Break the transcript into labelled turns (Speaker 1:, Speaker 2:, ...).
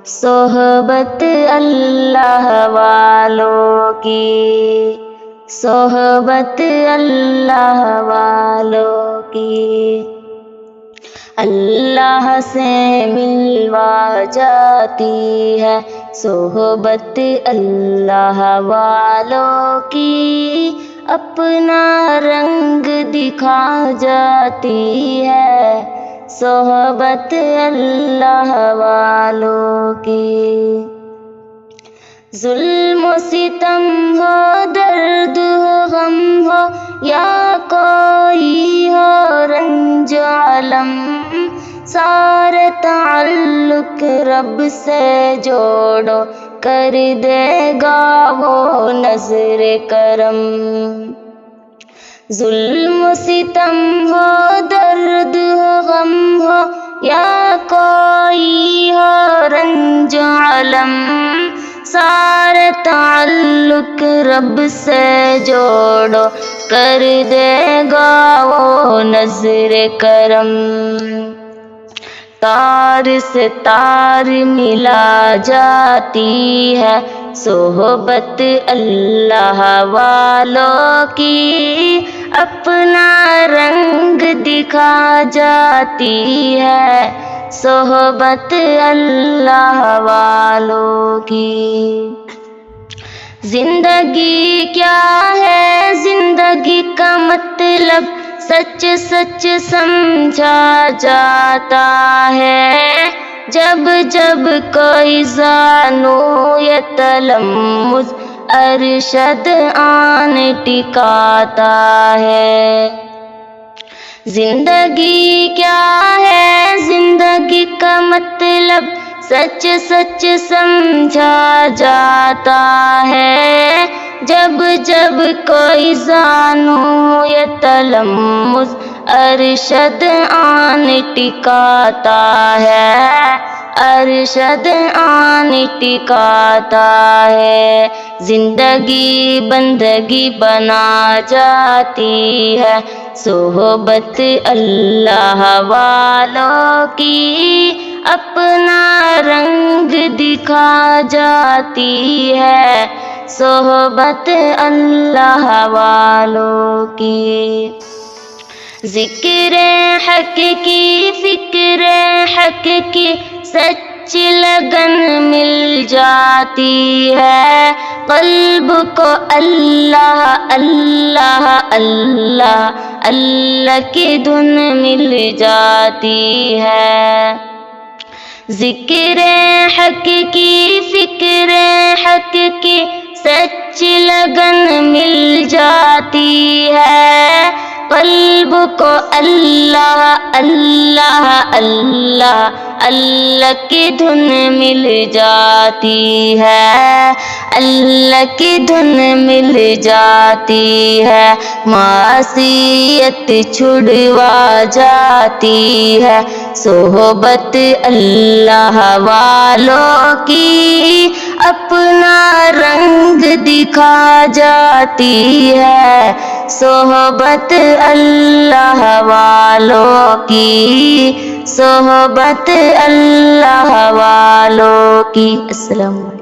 Speaker 1: صحبت اللہ والوں کی، صحبت اللہ والوں کی، اللہ سے ملوا جاتی ہے صحبت اللہ والوں کی، اپنا رنگ دکھا جاتی ہے صحبت اللہ والوں کی۔ ظلم و ستم ہو، درد ہو، غم ہو، یا کوئی ہو رنج و الم، سارے تعلق رب سے جوڑو، کر دے گا وہ نظر کرم۔ ظلم و ستم ہو، درد ہو، غم ہو، یا کوئی ہو رنج و الم، سارے تعلق رب سے جوڑو، کر دے گا وہ نظر کرم۔ تار سے تار ملا جاتی ہے صحبت اللہ والوں کی، اپنا رنگ دکھا جاتی ہے صحبت اللہ والوں کی۔ زندگی کیا ہے، زندگی کا مطلب سچ سچ سمجھا جاتا ہے، جب جب کوئی زانو یا تلمذ ارشد آن ٹکاتا ہے۔ زندگی کیا ہے، زندگی کا مطلب سچ سچ سمجھا جاتا ہے، جب جب کوئی زانو یا تلمذ ارشد آن ٹکاتا ہے، ارشد آن ٹکاتا ہے۔ زندگی بندگی بنا جاتی ہے صحبت اللہ والوں کی، اپنا رنگ دکھا جاتی ہے صحبت اللہ والوں کی۔ ذکر حق کی، فکر حق کی سچ لگن مل جاتی ہے، قلب کو اللہ اللہ اللہ اللہ کی دھن مل جاتی ہے۔ ذکر حق کی، فکر حق کی سچ لگن مل جاتی ہے، قلب کو اللہ اللہ اللہ اللہ کی دھن مل جاتی ہے، اللہ کی دھن مل جاتی ہے۔ معصیت چھڑوا جاتی ہے صحبت اللہ والوں کی، اپنا رنگ دکھا جاتی ہے صحبت اللہ والوں کی، صحبت اللہ والوں کی۔ السلام علیکم۔